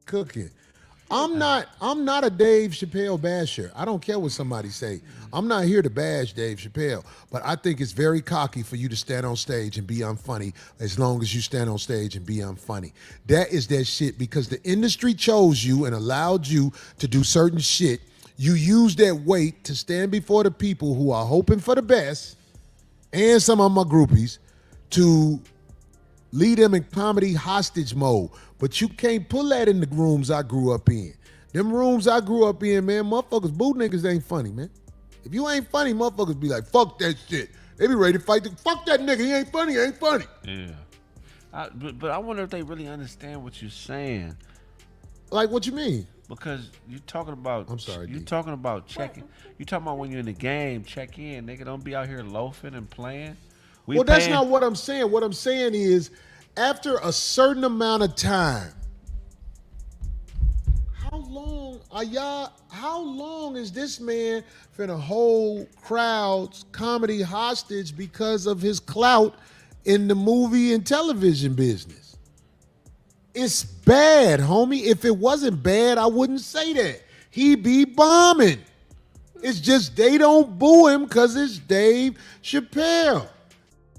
Cooking. I'm not a Dave Chappelle basher. I don't care what somebody say. I'm not here to bash Dave Chappelle, but I think it's very cocky for you to stand on stage and be unfunny as long as you stand on stage and be unfunny. That is that shit because the industry chose you and allowed you to do certain shit. You use that weight to stand before the people who are hoping for the best and some of my groupies to lead them in comedy hostage mode. But you can't pull that in the rooms I grew up in. Them rooms I grew up in, man, motherfuckers, boo niggas ain't funny, man. If you ain't funny, motherfuckers be like, fuck that shit. They be ready to fight. Fuck that nigga, he ain't funny, he ain't funny. Yeah. But I wonder if they really understand what you're saying. Like, what you mean? Because you're talking about, I'm sorry, you're D. talking about checking. You're talking about when you're in the game, check in. Nigga, don't be out here loafing and playing. Well, that's not what I'm saying. What I'm saying is, after a certain amount of time, how long is this man finna hold crowds comedy hostage because of his clout in the movie and television business? It's bad, homie. If it wasn't bad, I wouldn't say that. He be bombing. It's just they don't boo him because it's Dave Chappelle.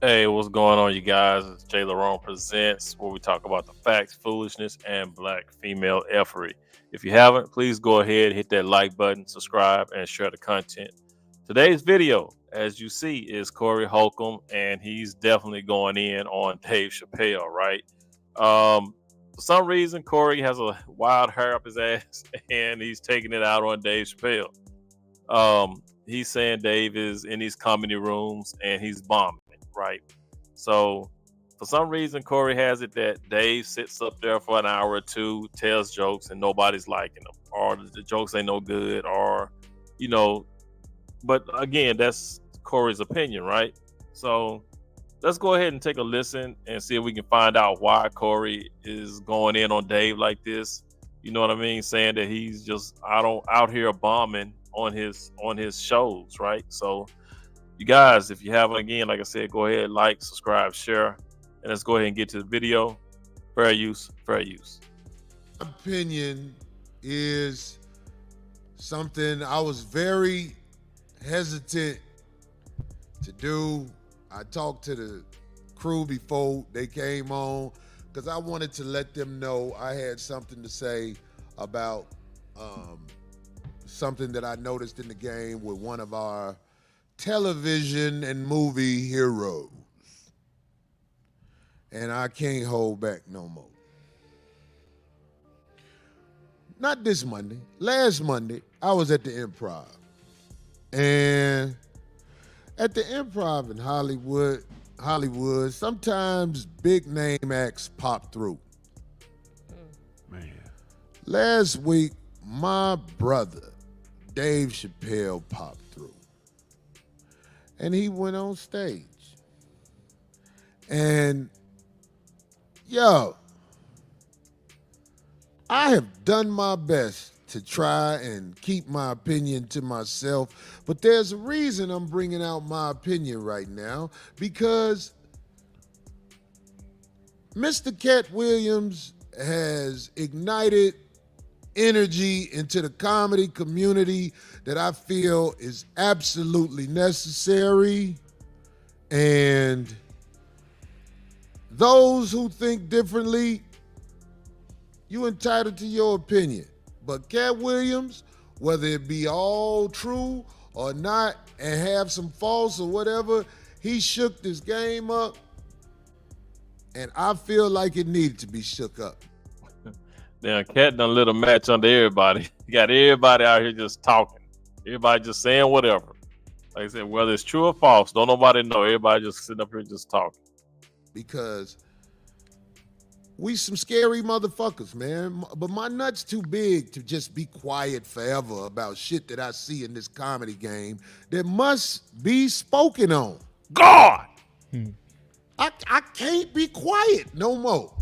Hey, what's going on, you guys? It's Jay Larone Presents, where we talk about the facts, foolishness, and black female effery. If you haven't, please go ahead, hit that like button, subscribe, and share the content. Today's video, as you see, is Corey Holcomb, and he's definitely going in on Dave Chappelle, right? For some reason, Corey has a wild hair up his ass, and he's taking it out on Dave Chappelle. He's saying Dave is in these comedy rooms, and he's bombing. Right. So for some reason, Corey has it that Dave sits up there for an hour or two, tells jokes, and nobody's liking them, or the jokes ain't no good, or, but again, that's Corey's opinion, right? So let's go ahead and take a listen and see if we can find out why Corey is going in on Dave like this. You know what I mean? Saying that he's just out here bombing on his shows, right? So you guys, if you haven't, again, like I said, go ahead, like, subscribe, share, and let's go ahead and get to the video. Fair use, fair use. Opinion is something I was very hesitant to do. I talked to the crew before they came on because I wanted to let them know I had something to say about something that I noticed in the game with one of our television and movie heroes. And I can't hold back no more. Not this Monday. Last Monday, I was at the Improv. And at the Improv in Hollywood, sometimes big name acts pop through. Man. Last week, my brother, Dave Chappelle, popped through. And he went on stage. And, yo, I have done my best to try and keep my opinion to myself, but there's a reason I'm bringing out my opinion right now, because Mr. Cat Williams has ignited energy into the comedy community that I feel is absolutely necessary. And those who think differently, you entitled to your opinion. But Cat Williams, whether it be all true or not and have some false or whatever, he shook this game up, and I feel like it needed to be shook up. Now, Cat done lit a match under everybody. You got everybody out here just talking. Everybody just saying whatever. Like I said, whether it's true or false, don't nobody know. Everybody just sitting up here just talking. because we some scary motherfuckers, man. But my nut's too big to just be quiet forever about shit that I see in this comedy game that must be spoken on. God! I can't be quiet no more.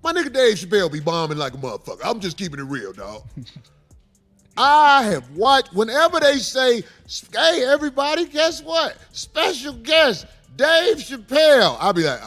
My nigga Dave Chappelle be bombing like a motherfucker. I'm just keeping it real, dog. I have watched, whenever they say, hey, everybody, guess what? Special guest, Dave Chappelle. I'll be like,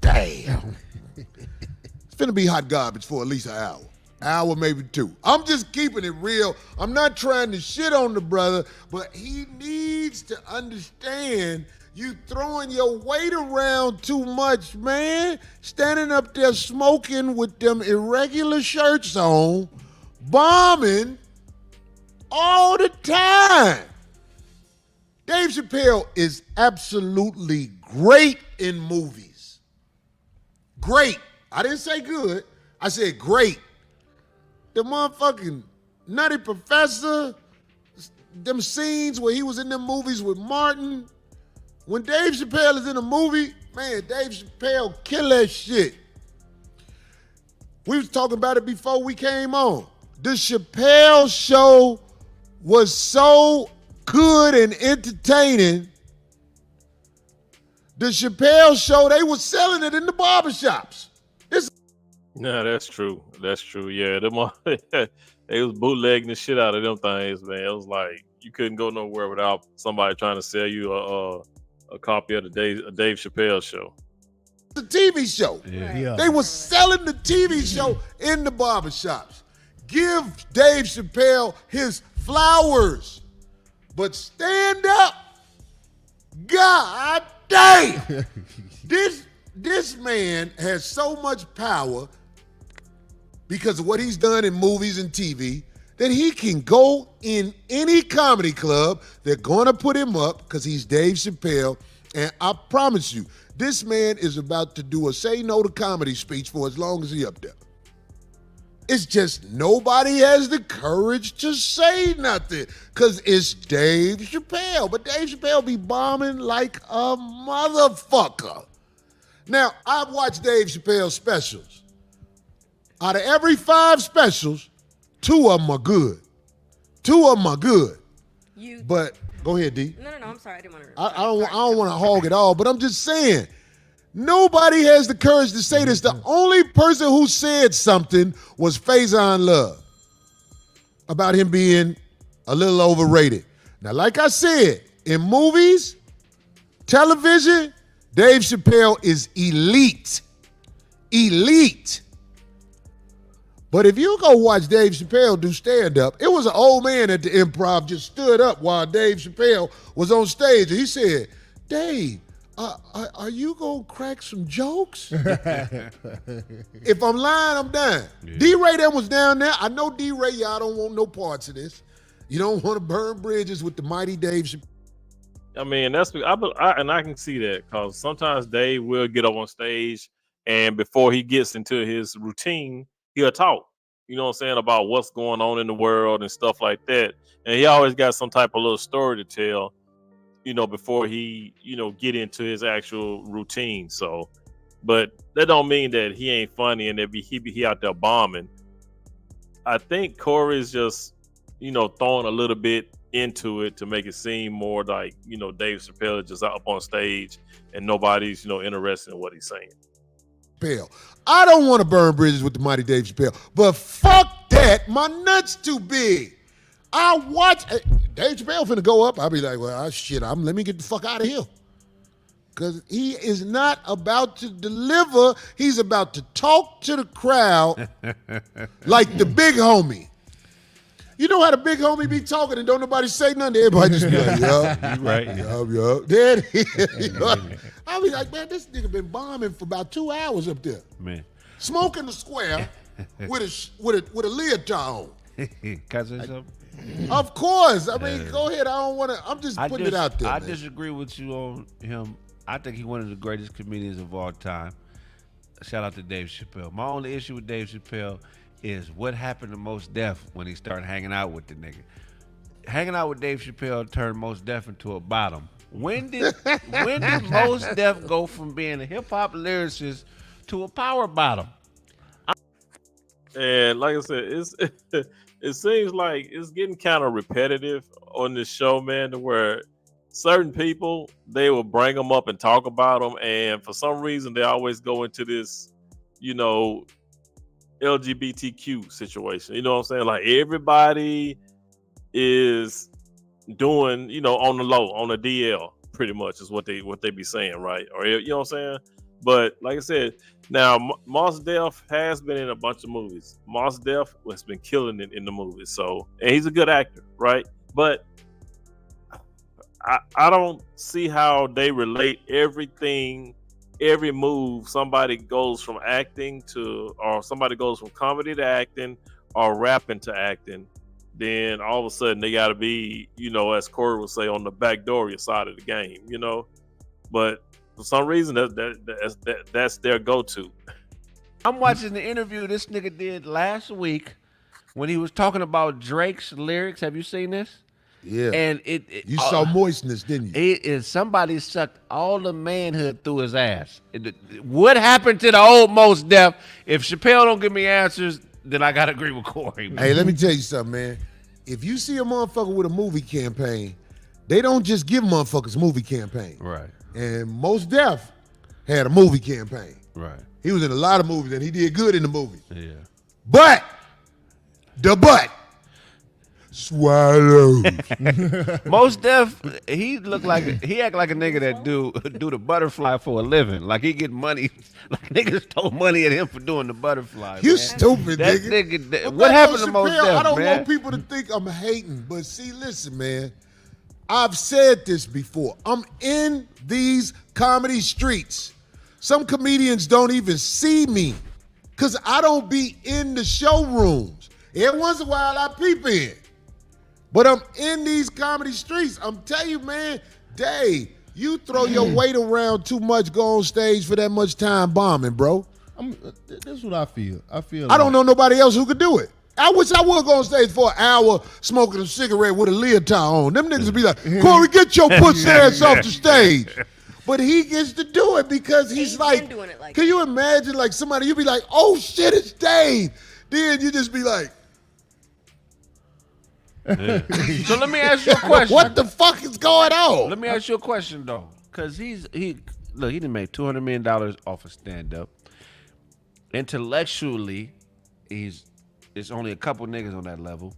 damn. It's finna be hot garbage for at least an hour, maybe 2. I'm just keeping it real. I'm not trying to shit on the brother, but he needs to understand you throwing your weight around too much, man. Standing up there smoking with them irregular shirts on, bombing all the time. Dave Chappelle is absolutely great in movies. Great. I didn't say good. I said great. The motherfucking Nutty Professor, them scenes where he was in them movies with Martin. When Dave Chappelle is in a movie, man, Dave Chappelle kill that shit. We was talking about it before we came on. The Chappelle show was so good and entertaining. The Chappelle show, they was selling it in the barbershops. No, that's true. That's true. Yeah, they was bootlegging the shit out of them things, man. It was like you couldn't go nowhere without somebody trying to sell you a copy of the Dave Chappelle show. The TV show. Yeah. They was selling the TV show in the barbershops. Give Dave Chappelle his flowers, but stand up. God damn. This man has so much power because of what he's done in movies and TV that he can go in any comedy club. They're going to put him up because he's Dave Chappelle. And I promise you, this man is about to do a say no to comedy speech for as long as he up there. It's just nobody has the courage to say nothing because it's Dave Chappelle. But Dave Chappelle be bombing like a motherfucker. Now, I've watched Dave Chappelle specials. Out of every 5 specials, 2 of them are good. 2 of them are good. But go ahead, D. No, I'm sorry. I didn't want to. I don't want to hog it all, but I'm just saying, nobody has the courage to say this. The only person who said something was Faison Love about him being a little overrated. Now, like I said, in movies, television, Dave Chappelle is elite. Elite. But if you go watch Dave Chappelle do stand-up, it was an old man at the Improv just stood up while Dave Chappelle was on stage. And he said, Dave, are you going to crack some jokes? If I'm lying, I'm dying. Yeah. D-Ray that was down there. I know D-Ray, y'all don't want no parts of this. You don't want to burn bridges with the mighty Dave Chappelle. I mean, I can see that because sometimes Dave will get up on stage and before he gets into his routine, he'll talk, you know what I'm saying, about what's going on in the world and stuff like that. And he always got some type of little story to tell, you know, before he, you know, get into his actual routine. So, but that don't mean that he ain't funny and that he be out there bombing. I think Corey's just, you know, throwing a little bit into it to make it seem more like, you know, Dave Chappelle is just up on stage and nobody's, you know, interested in what he's saying. I don't want to burn bridges with the mighty Dave Chappelle, but fuck that. My nut's too big. I watch Dave Chappelle finna go up. I'll be like, well, shit, let me get the fuck out of here. Because he is not about to deliver. He's about to talk to the crowd like the big homie. You know how the big homie be talking and don't nobody say nothing? Everybody just be like, yup. You right. Yup. There it is. I be like, man, this nigga been bombing for about 2 hours up there. Man. Smoking the square with a leotard on. Cousin something? Of course. I mean, go ahead. I'm just putting it out there. I man. disagree with you on him. I think he's one of the greatest comedians of all time. Shout out to Dave Chappelle. My only issue with Dave Chappelle is what happened to Mos Def when he started hanging out with the nigga. Hanging out with Dave Chappelle turned Mos Def into a bottom. When did Mos Def go from being a hip hop lyricist to a power bottom? And like I said, it seems like it's getting kind of repetitive on this show, man, to where certain people they will bring them up and talk about them, and for some reason they always go into this, you know, LGBTQ situation. You know what I'm saying? Like everybody is doing, you know, on the low, on the DL, pretty much is what they be saying, right? Or you know what I'm saying? But like I said, now Mos Def has been in a bunch of movies. Mos Def has been killing it in the movies, so and he's a good actor, right? But I don't see how they relate everything, every move. Somebody goes from acting to, or somebody goes from comedy to acting, or rapping to acting. Then all of a sudden they got to be, you know, as Corey would say, on the backdoor side of the game, you know. But for some reason, that's their go-to. I'm watching the interview this nigga did last week when he was talking about Drake's lyrics. Have you seen this? Yeah. And you saw moistness, didn't you? Somebody sucked all the manhood through his ass. What happened to the old Mos Def? If Chappelle don't give me answers, then I gotta agree with Corey. Man. Hey, let me tell you something, man. If you see a motherfucker with a movie campaign, they don't just give motherfuckers movie campaign. Right. And Mos Def had a movie campaign. Right. He was in a lot of movies and he did good in the movies. Yeah. But swallow. Mos Def, he act like a nigga that do the butterfly for a living. Like he get money, like niggas stole money at him for doing the butterfly. You man. stupid That nigga. what happened to Mos Def, I don't man? want people to think I'm hating, but see, listen, man. I've said this before. I'm in these comedy streets. Some comedians don't even see me because I don't be in the showrooms. Every once in a while, I peep in. But I'm in these comedy streets. I'm telling you, man, Dave, you throw your weight around too much, go on stage for that much time bombing, bro. This is what I feel. I don't know nobody else who could do it. I wish I would go on stage for an hour smoking a cigarette with a leotard on. Them niggas would be like, Corey, get your pussy ass off the stage. But he gets to do it because he's like, doing it like can you imagine like somebody, you be like, oh shit, it's Dave. Then you just be like, So let me ask you a question. what the fuck is going on? Let me ask you a question though, because he done made $200 million off of stand up. Intellectually, it's only a couple niggas on that level.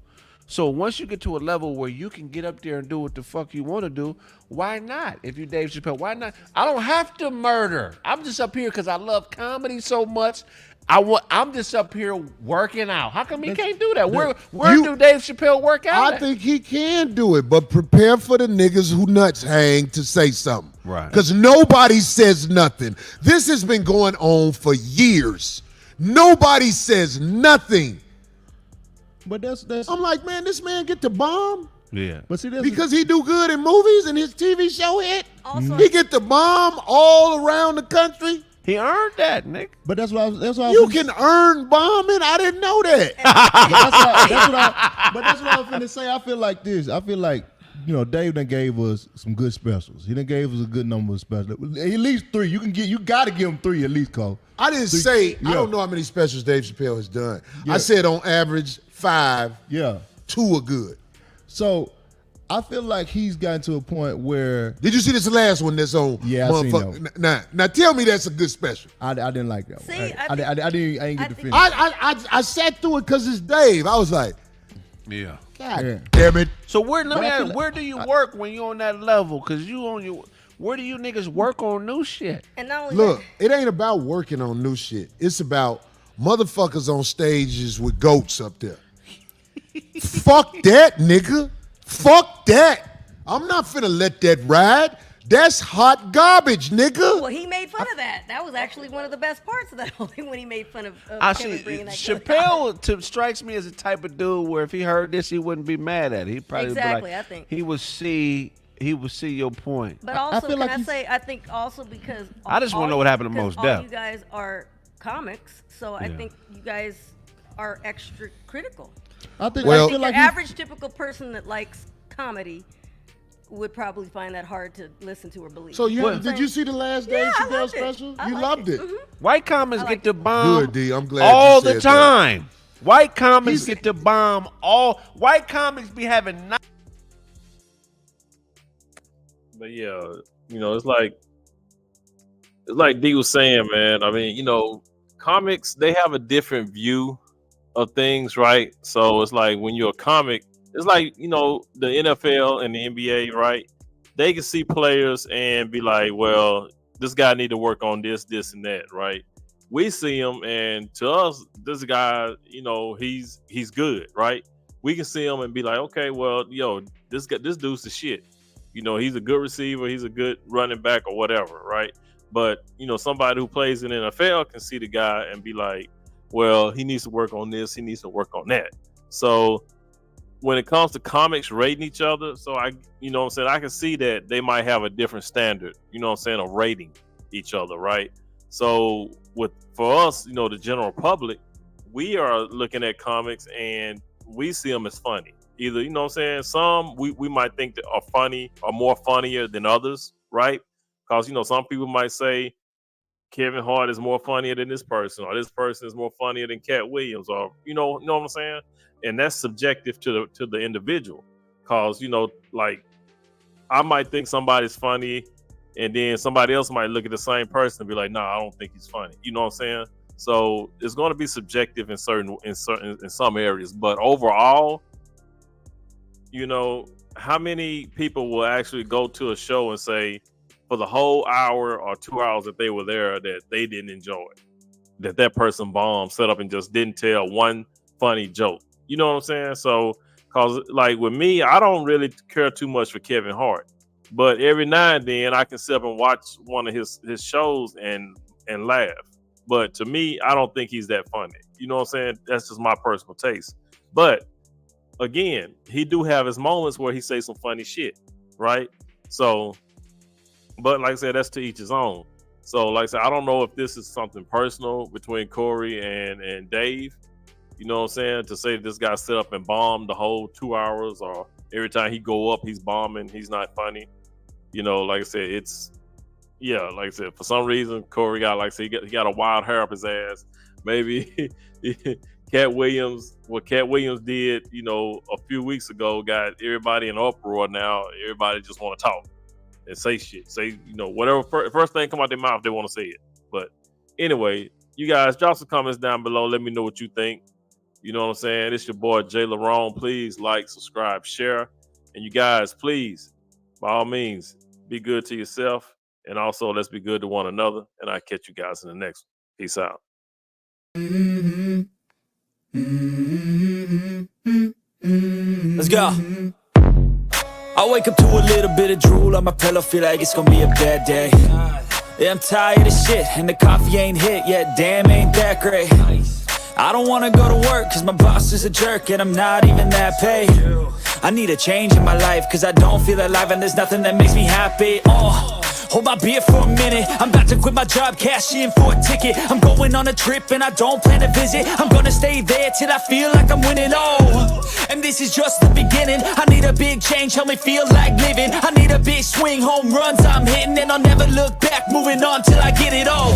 So once you get to a level where you can get up there and do what the fuck you want to do, why not? If you Dave Chappelle, why not? I don't have to murder. I'm just up here because I love comedy so much. I'm just up here working out. How come he can't do that? Where do Dave Chappelle work out? I think he can do it, but prepare for the niggas who nuts hang to say something. Right. Because nobody says nothing. This has been going on for years. Nobody says nothing. But that's I'm like, man, this man get to bomb Yeah. but see that's because he do good in movies and his TV show hit. Also, He get to bomb all around the country. He earned that, Nick. but that's what I You can earn bombing. I didn't know that. but that's what I was finna say. I feel like this. I feel like, you know, Dave done gave us some good specials. He done gave us a good number of specials. At least 3. You gotta give him 3 at least, Cole. I didn't say, yeah. I don't know how many specials Dave Chappelle has done. Yeah. I said on average 5, Yeah. 2 are good. So I feel like he's gotten to a point where Did you see this last one that's on? Yeah, I seen motherfucker? Now tell me that's a good special. I didn't like that See, one. I I didn't get to finish. I sat through it because it's Dave. I was like, Yeah. God Yeah. damn it. So But I feel like- where do you work when you on that level? Cause you on your where do you niggas work on new shit? and not only Look, it ain't about working on new shit. It's about motherfuckers on stages with goats up there. Fuck that, nigga. Fuck that. I'm not finna let that ride. That's hot garbage, nigga. well, he made fun of that. That was actually one of the best parts of that whole thing when he made fun of I Kevin see bringing that Chappelle strikes me as a type of dude where if he heard this, he wouldn't be mad at it. He'd probably Exactly, be like, I think. he would see your point. But also, feel like I think also because I just wanna all know what you- happened to because Mos Def. all you guys are comics, so I Yeah. think you guys are extra critical. I think Well- I I feel think like your average typical person that likes comedy would probably find that hard to listen to or believe. So did you see the last Dave I Chappelle loved it. special? I You liked loved it. White comics get to bomb Good, D. I'm glad all you the said time. White comics get to bomb all. White comics be having. But yeah, it's like D was saying, man. I mean, comics, they have a different view of things, right? So it's like when you're a comic, it's like, the NFL and the NBA, right? They can see players and be like, well, this guy need to work on this, this, and that, right? We see him, and to us, this guy, he's good, right? We can see him and be like, okay, well, this dude's the shit. He's a good receiver, he's a good running back or whatever, right? But, somebody who plays in the NFL can see the guy and be like, well, he needs to work on this, he needs to work on that. So when it comes to comics rating each other, so I can see that they might have a different standard, of rating each other, right? So for us, the general public, we are looking at comics and we see them as funny. Either, some we might think that are funny or more funnier than others, right? Because, some people might say Kevin Hart is more funnier than this person, or this person is more funnier than Cat Williams, or, you know what I'm saying? And that's subjective to the individual. Because, like, I might think somebody's funny, and then somebody else might look at the same person and be like, nah, I don't think he's funny. You know what I'm saying? So it's going to be subjective in some areas. But overall, how many people will actually go to a show and say, for the whole hour or 2 hours that they were there, that they didn't enjoy it, that person bombed, set up and just didn't tell one funny joke? You know what I'm saying? So, cause like with me, I don't really care too much for Kevin Hart, but every now and then I can sit up and watch one of his shows and laugh. But to me, I don't think he's that funny. You know what I'm saying? That's just my personal taste. But again, he do have his moments where he says some funny shit, right? So, but like I said, that's to each his own. So like I said, I don't know if this is something personal between Corey and Dave. You know what I'm saying? To say this guy set up and bombed the whole 2 hours, or every time he go up, he's bombing, he's not funny. Like I said, like I said, for some reason, Corey got, like I said, he got a wild hair up his ass. Maybe Cat Williams did, a few weeks ago, got everybody in uproar. Now everybody just want to talk and say shit. Say, whatever first thing come out their mouth, they want to say it. But anyway, you guys drop some comments down below. Let me know what you think. You know what I'm saying? It's your boy Jay Larone. Please like, subscribe, share. And you guys, please, by all means, be good to yourself. And also, let's be good to one another. And I'll catch you guys in the next one. Peace out. Let's go. I wake up to a little bit of drool on my pillow, feel like it's gonna be a bad day. Yeah, I'm tired of shit, and the coffee ain't hit yet, damn, ain't that great. I don't wanna go to work, cause my boss is a jerk, and I'm not even that paid. I need a change in my life, cause I don't feel alive, and there's nothing that makes me happy. Hold my beer for a minute, I'm about to quit my job, cash in for a ticket. I'm going on a trip and I don't plan to visit. I'm gonna stay there till I feel like I'm winning, and this is just the beginning. I need a big change, help me feel like living. I need a big swing, home runs I'm hitting, and I'll never look back, moving on till I get it all.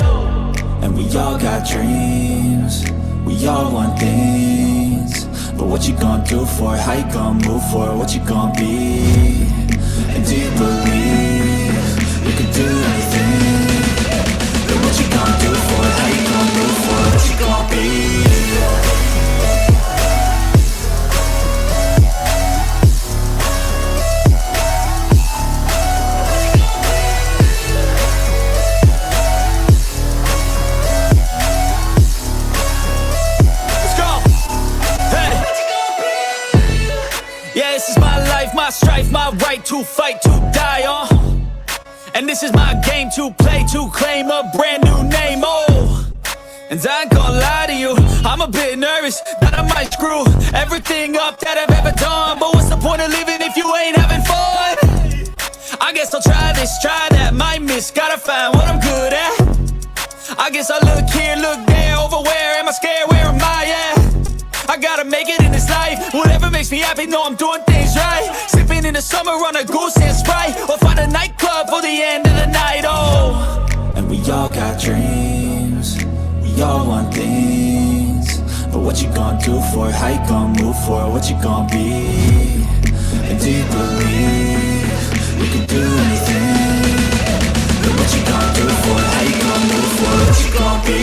And we all got dreams, we all want things, but what you gonna do for it? How you gonna move for it? What you gonna be? And do you believe you can do anything? But what you gonna do for it? How you gonna move for it? What you gonna be? Let's go! Hey! Yeah, this is my life, my strife, my right to fight, to die on. And this is my game to play, to claim a brand new name, And I ain't gonna lie to you, I'm a bit nervous that I might screw everything up that I've ever done. But what's the point of living if you ain't having fun? I guess I'll try this, try that, might miss, gotta find what I'm good at. I guess I look here, look there, over where am I scared, where am I at? I gotta make it in this life, whatever makes me happy, know I'm doing things right. Sipping in the the summer on a goose and Sprite, or find a nightclub for the end of the night, oh. And we all got dreams, we all want things, but what you gonna do for it? How you gonna move for it? What you gonna be? And do you believe we can do anything? But what you gonna do for it? How you gonna move for it? What you gonna be?